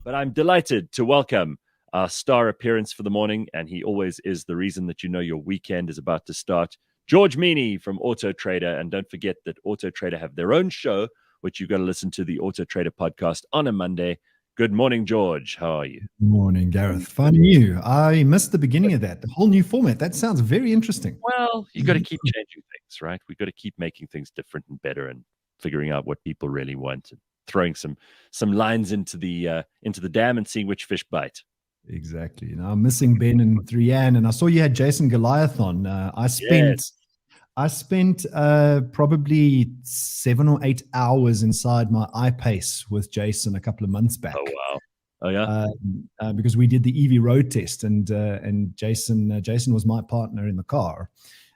But I'm delighted to welcome our star appearance for the morning, and he always is the reason that you know your weekend is about to start. George Mienie from AutoTrader. And don't forget that AutoTrader have their own show, which you've got to listen to, the AutoTrader podcast on a Monday. Good morning, George. How are you? Morning, Gareth. Finding you. I missed the beginning of that. The whole new format. That sounds very interesting. Well, you got to keep changing things, right? We got to keep making things different and better, and figuring out what people really want, and throwing some lines into the dam and seeing which fish bite. Exactly. Now I'm missing Ben and Thrian, and I saw you had Jason Goliath on. I spent probably 7 or 8 hours inside my iPace with Jason a couple of months back. Oh wow! Oh yeah. Because we did the EV road test, and Jason was my partner in the car.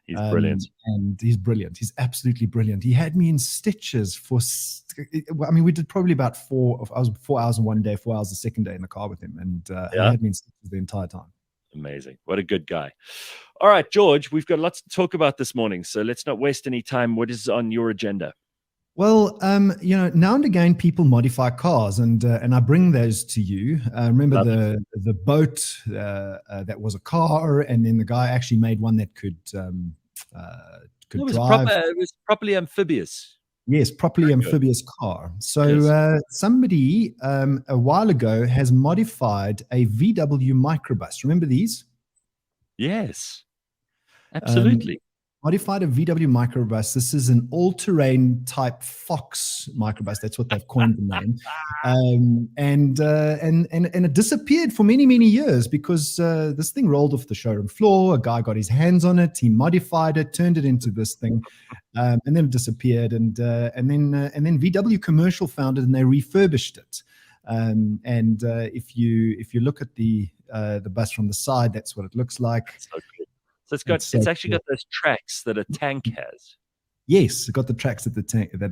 He's brilliant. And he's brilliant. He's absolutely brilliant. He had me in stitches we did probably about 4 hours in one day, 4 hours the second day in the car with him. And he had me in stitches the entire time. Amazing. What a good guy. All right, George, we've got lots to talk about this morning, so let's not waste any time. What is on your agenda? Well, now and again, people modify cars, and I bring those to you. Remember the boat that was a car, and then the guy actually made one that could drive. It was properly amphibious. Yes, properly amphibious car. So somebody a while ago has modified a VW microbus. Remember these? Yes, absolutely. Modified a VW microbus. This is an all-terrain type Fox microbus. That's what they've coined the name. And it disappeared for many, many years because this thing rolled off the showroom floor. A guy got his hands on it. He modified it, turned it into this thing, and then it disappeared. And then VW Commercial found it, and they refurbished it. If you look at the bus from the side, that's what it looks like. So it's actually got those tracks that a tank has. Yes, it's got the tracks that a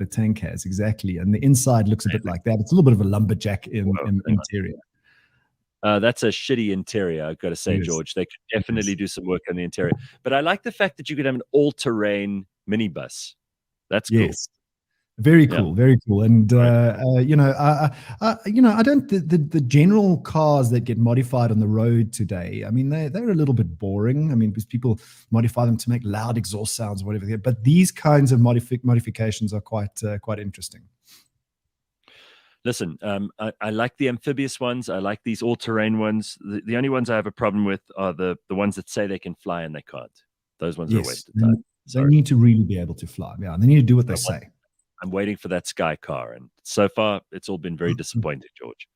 tank has, exactly. And the inside looks a bit like that. It's a little bit of a lumberjack interior. That's a shitty interior, I've got to say, yes. George. They could definitely do some work on the interior. But I like the fact that you could have an all-terrain minibus. That's cool. Yes. Very cool, very cool. And I don't. The general cars that get modified on the road today, I mean, they're a little bit boring. I mean, because people modify them to make loud exhaust sounds or whatever. But these kinds of modifications are quite interesting. Listen, I like the amphibious ones. I like these all-terrain ones. The only ones I have a problem with are the ones that say they can fly and they can't. Those ones are a waste of time. They need to really be able to fly. Yeah, they need to do what they say. I'm waiting for that Sky car, and so far it's all been very disappointing, George.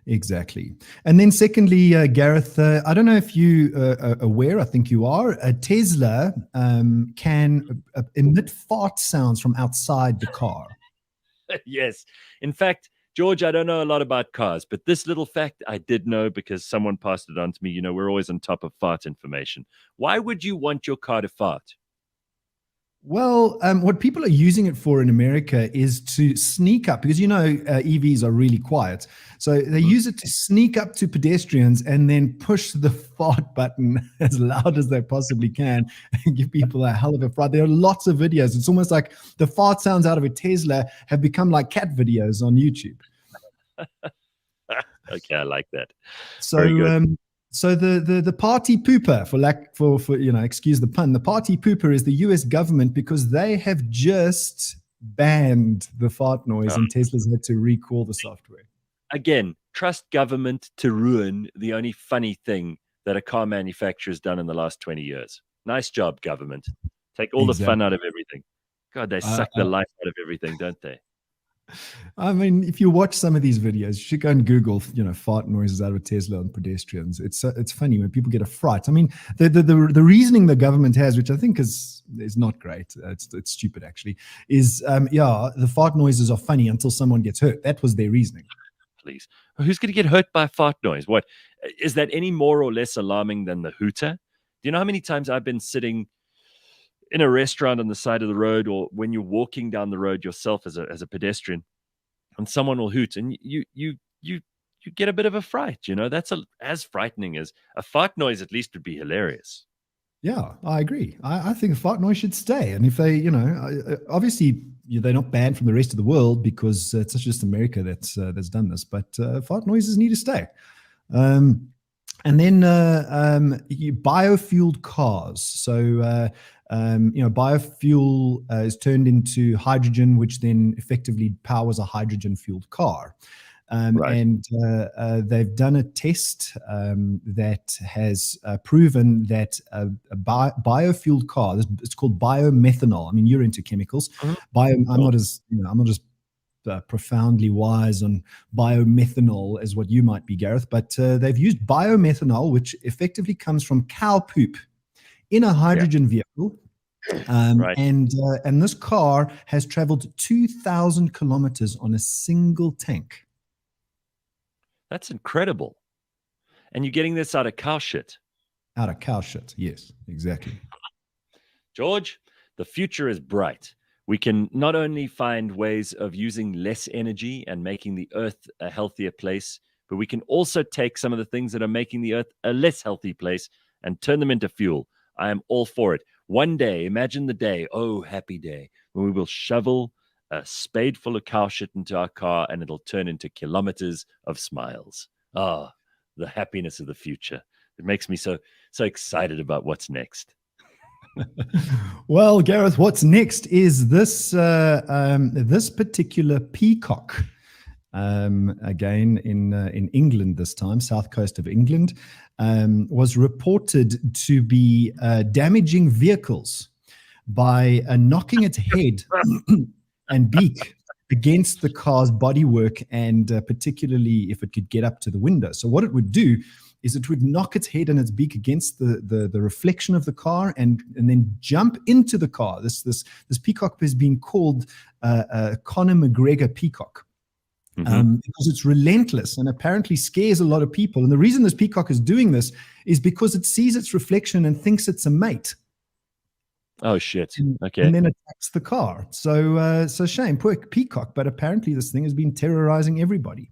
Exactly. And then secondly, Gareth, I don't know if you are aware, I think you are, Tesla can emit fart sounds from outside the car. Yes. In fact, George, I don't know a lot about cars, but this little fact I did know because someone passed it on to me. You know, we're always on top of fart information. Why would you want your car to fart? Well, what people are using it for in America is to sneak up, because EVs are really quiet. So they use it to sneak up to pedestrians and then push the fart button as loud as they possibly can and give people a hell of a fright. There are lots of videos. It's almost like the fart sounds out of a Tesla have become like cat videos on YouTube. Okay, I like that. So, So the party pooper, for excuse the pun, the party pooper is the US government, because they have just banned the fart noise and Tesla's had to recall the software. Again, trust government to ruin the only funny thing that a car manufacturer has done in the last 20 years. Nice job, government. Take all the fun out of everything. God, they suck the life out of everything, don't they? I mean, if you watch some of these videos, you should go and Google, fart noises out of a Tesla on pedestrians. It's funny when people get a fright. I mean, the reasoning the government has, which I think is not great, it's stupid actually, is the fart noises are funny until someone gets hurt. That was their reasoning. Please, who's going to get hurt by a fart noise? What is that any more or less alarming than the hooter? Do you know how many times I've been sitting in a restaurant on the side of the road, or when you're walking down the road yourself as a pedestrian, and someone will hoot, and you get a bit of a fright. That's as frightening as a fart noise. At least would be hilarious. Yeah, I agree. I think a fart noise should stay. And if they, obviously they're not banned from the rest of the world because it's just America that's done this. But fart noises need to stay. And then biofueled cars. So biofuel is turned into hydrogen, which then effectively powers a hydrogen-fueled car. Right. And they've done a test that has proven that a biofueled car, it's called biomethanol. I mean, you're into chemicals. I'm not as profoundly wise on biomethanol as what you might be, Gareth, but they've used biomethanol, which effectively comes from cow poop, in a hydrogen vehicle. Right. And this car has traveled 2,000 kilometers on a single tank. That's incredible. And you're getting this out of cow shit. Out of cow shit, yes, exactly. George, the future is bright. We can not only find ways of using less energy and making the earth a healthier place, but we can also take some of the things that are making the earth a less healthy place and turn them into fuel. I am all for it. One day, imagine the day, oh, happy day, when we will shovel a spade full of cow shit into our car and it'll turn into kilometers of smiles. Ah, the happiness of the future. It makes me so excited about what's next. Well, Gareth, what's next is this this particular peacock. Again in England this time, south coast of England, was reported to be damaging vehicles by knocking its head and beak against the car's bodywork, and particularly if it could get up to the window. So what it would do is it would knock its head and its beak against the reflection of the car and then jump into the car. This peacock has been called Conor McGregor peacock. Because it's relentless and apparently scares a lot of people. And the reason this peacock is doing this is because it sees its reflection and thinks it's a mate. Oh, shit. Okay. And then attacks the car. So shame, poor peacock, but apparently this thing has been terrorizing everybody.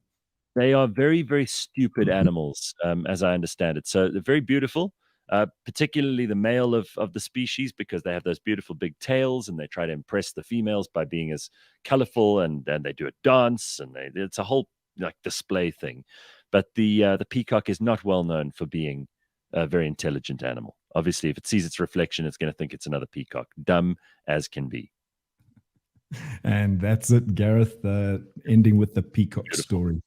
They are very, very stupid animals, as I understand it. So they're very beautiful, particularly the male of the species, because they have those beautiful big tails and they try to impress the females by being as colorful, and they do a dance, and it's a whole like display thing. But the peacock is not well known for being a very intelligent animal. Obviously, if it sees its reflection, it's going to think it's another peacock, dumb as can be. And that's it, Gareth, ending with the peacock story.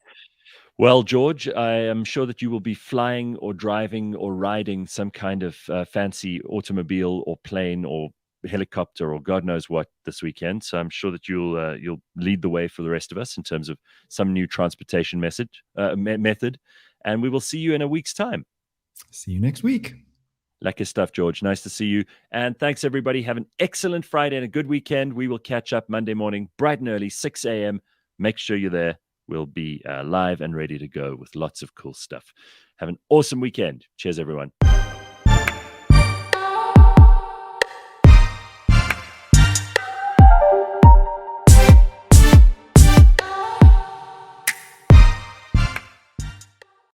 Well, George, I am sure that you will be flying or driving or riding some kind of fancy automobile or plane or helicopter or God knows what this weekend. So I'm sure that you'll lead the way for the rest of us in terms of some new transportation method. And we will see you in a week's time. See you next week. Lekker stuff, George. Nice to see you. And thanks, everybody. Have an excellent Friday and a good weekend. We will catch up Monday morning, bright and early, 6 a.m. Make sure you're there. We'll be live and ready to go with lots of cool stuff. Have an awesome weekend. Cheers, everyone.